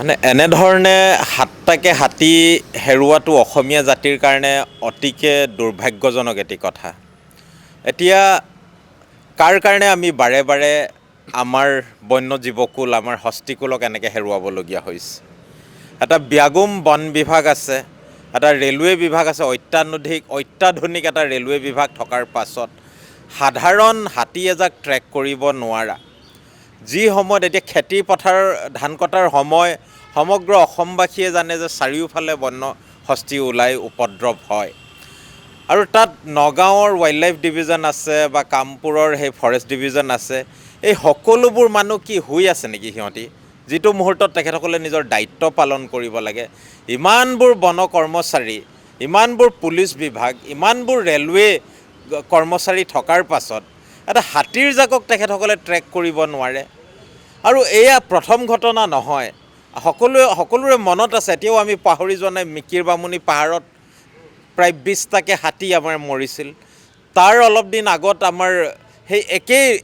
মানে এনেধৰণে সাতটাকে হাতী হেৰুৱাটো অসমীয়া জাতিৰ কাৰণে অতিকে দুৰ্ভাগ্যজনক এটি কথা। এতিয়া কাৰ কাৰণে আমি বাৰে বাৰে আমাৰ বন্য জীৱকুল, আমাৰ হস্তিকুলক এনেকৈ হেৰুৱাবলগীয়া হৈছে। এটা ব্যাগুম বন বিভাগ আছে, এটা ৰেলৱে বিভাগ আছে, অত্যাধুনিক এটা ৰেলৱে বিভাগ থকাৰ পাছত সাধাৰণ হাতী এজাক ট্ৰেক কৰিব নোৱাৰা। যি সময়ত এতিয়া খেতি পথাৰ ধান কটাৰ সময়, সমগ্ৰ অসমবাসীয়ে জানে যে চাৰিওফালে বন্য হস্তি ওলাই উপদ্ৰৱ হয়। আৰু তাত নগাঁৱৰ ৱাইল্ড লাইফ ডিভিজন আছে বা কামপুৰৰ সেই ফৰেষ্ট ডিভিজন আছে, এই সকলোবোৰ মানুহ কি শুই আছে নেকি সিহঁতি? যিটো মুহূৰ্তত তেখেতসকলে নিজৰ দায়িত্ব পালন কৰিব লাগে। ইমানবোৰ বন কৰ্মচাৰী, ইমানবোৰ পুলিচ বিভাগ, ইমানবোৰ ৰেলৱে কৰ্মচাৰী থকাৰ পাছত এটা হাতীৰ জাকক তেখেতসকলে ট্ৰেক কৰিব নোৱাৰে। আৰু এয়া প্ৰথম ঘটনা নহয়, সকলোৰে মনত আছে, এতিয়াও আমি পাহৰি যোৱা নাই। মিকিৰ বামুণী পাহাৰত প্ৰায় 20টাকে হাতী আমাৰ মৰিছিল। তাৰ অলপ দিন আগত আমাৰ সেই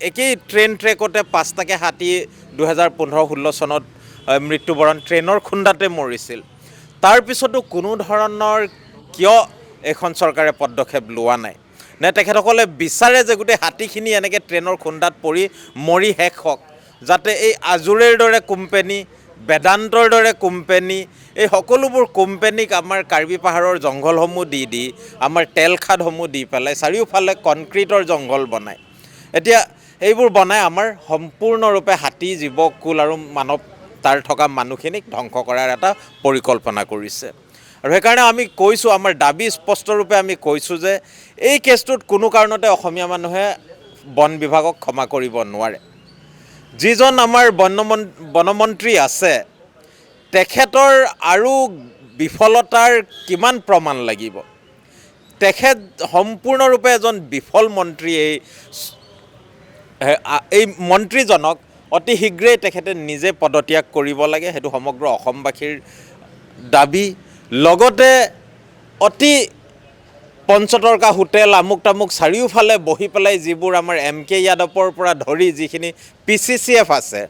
একেই ট্ৰেইন ট্ৰেকতে 5টাকে হাতী 2015-16 চনত মৃত্যুবৰণ, ট্ৰেইনৰ খুন্দাতে মৰিছিল। তাৰপিছতো কোনো ধৰণৰ কিয় এইখন চৰকাৰে পদক্ষেপ লোৱা নাই? নে তেখেতসকলে বিচাৰে যে গোটেই হাতীখিনি এনেকৈ ট্ৰেইনৰ খুন্দাত পৰি মৰি শেষ হওক, যাতে এই আজোৰেৰ দৰে কোম্পেনী, বেদান্তৰ দৰে কোম্পেনী, এই সকলোবোৰ কোম্পেনীক আমাৰ কাৰ্বি পাহাৰৰ জংঘলসমূহ দি আমাৰ তেল খাদসমূহ দি পেলাই চাৰিওফালে কনক্ৰিটৰ জংঘল বনায়। এতিয়া এইবোৰ বনাই আমাৰ সম্পূৰ্ণৰূপে হাতী, জীৱকুল আৰু তাৰ থকা মানুহখিনিক ধ্বংস কৰাৰ এটা পৰিকল্পনা কৰিছে। আৰু সেইকাৰণে আমি কৈছোঁ, আমাৰ দাবী স্পষ্টৰূপে আমি কৈছোঁ যে এই কেছটোত কোনো কাৰণতে অসমীয়া মানুহে বন বিভাগক ক্ষমা কৰিব নোৱাৰে। যিজন আমাৰ বনমন্ত্ৰী আছে, তেখেতৰ আৰু বিফলতাৰ কিমান প্ৰমাণ লাগিব? তেখেত সম্পূৰ্ণৰূপে এজন বিফল মন্ত্ৰী। এই মন্ত্ৰীজনক অতি শীঘ্ৰেই তেখেতে নিজে পদত্যাগ কৰিব লাগে, সেইটো সমগ্ৰ অসমবাসীৰ দাবী। লগতে অতি পঞ্চতৰ্কা হোটেল, আমুক তামুক চাৰিওফালে বহি পেলাই যিবোৰ আমাৰ MK যাদৱৰ পৰা ধৰি যিখিনি PCCF আছে,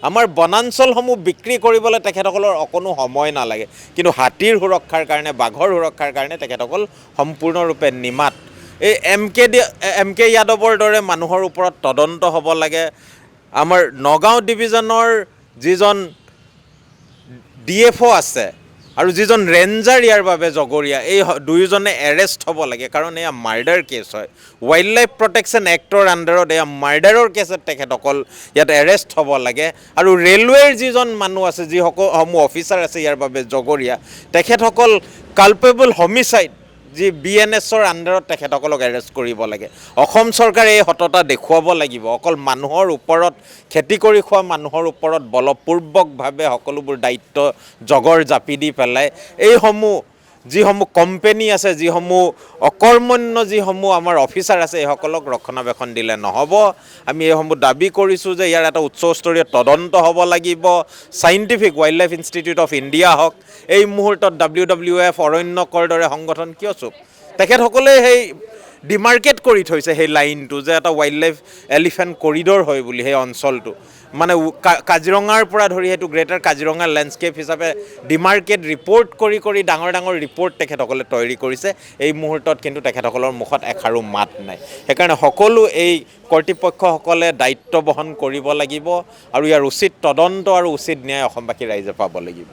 আমাৰ বনাঞ্চলসমূহ বিক্ৰী কৰিবলৈ তেখেতসকলৰ অকণো সময় নালাগে। কিন্তু হাতীৰ সুৰক্ষাৰ কাৰণে, বাঘৰ সুৰক্ষাৰ কাৰণে তেখেতসকল সম্পূৰ্ণৰূপে নিমাত। এই MK যাদৱৰ দৰে মানুহৰ ওপৰত তদন্ত হ'ব লাগে। আমাৰ নগাঁও ডিভিজনৰ যিজন DFO আছে আৰু যিজন ৰেঞ্জাৰ ইয়াৰ বাবে জগৰীয়া, এই দুয়োজনে এৰেষ্ট হ'ব লাগে, কাৰণ এয়া মাৰ্ডাৰ কেছ হয়। ৱাইল্ড লাইফ প্ৰটেকশ্যন এক্টৰ আণ্ডাৰত এয়া মাৰ্ডাৰৰ কেছত তেখেতসকল ইয়াত এৰেষ্ট হ'ব লাগে। আৰু ৰেলৱেৰ যিজন মানুহ আছে, যিসমূহ অফিচাৰ আছে ইয়াৰ বাবে জগৰীয়া, তেখেতসকল কালপেবল হোমিচাইড, যি BNSৰ আণ্ডাৰত তেখেতসকলক এৰেষ্ট কৰিব লাগে। অসম চৰকাৰে এই সততা দেখুৱাব লাগিব। অকল মানুহৰ ওপৰত, খেতি কৰি খোৱা মানুহৰ ওপৰত বলপূৰ্বকভাৱে সকলোবোৰ দায়িত্ব জগৰ জাপি দি পেলাই যিসমূহ কোম্পেনী আছে, যিসমূহ অকৰ্মণ্য যিসমূহ আমাৰ অফিচাৰ আছে, এইসকলক ৰক্ষণাবেক্ষণ দিলে নহ'ব। আমি এইসমূহ দাবী কৰিছোঁ যে ইয়াৰ এটা উচ্চস্তৰীয় তদন্ত হ'ব লাগিব। Scientific wild life institute of India হওক, এই মুহূৰ্তত WWF, অৰণ্যকৰ দৰে সংগঠন কিয় চুপ? তেখেতসকলে সেই ডিমাৰ্কেট কৰি থৈছে সেই লাইনটো, যে এটা ৱাইল্ড লাইফ এলিফেণ্ট কৰিডৰ হয় বুলি সেই অঞ্চলটো। মানে কাজিৰঙাৰ পৰা ধৰি সেইটো গ্ৰেটাৰ কাজিৰঙা লেণ্ডস্কেপ হিচাপে ডিমাৰ্কেট ৰিপৰ্ট কৰি ডাঙৰ ডাঙৰ ৰিপৰ্ট তেখেতসকলে তৈয়াৰী কৰিছে। এই মুহূৰ্তত কিন্তু তেখেতসকলৰ মুখত এষাৰো মাত নাই। সেইকাৰণে সকলো এই কৰ্তৃপক্ষসকলে দায়িত্ব বহন কৰিব লাগিব আৰু ইয়াৰ উচিত তদন্ত আৰু উচিত ন্যায় অসমবাসী ৰাইজে পাব লাগিব।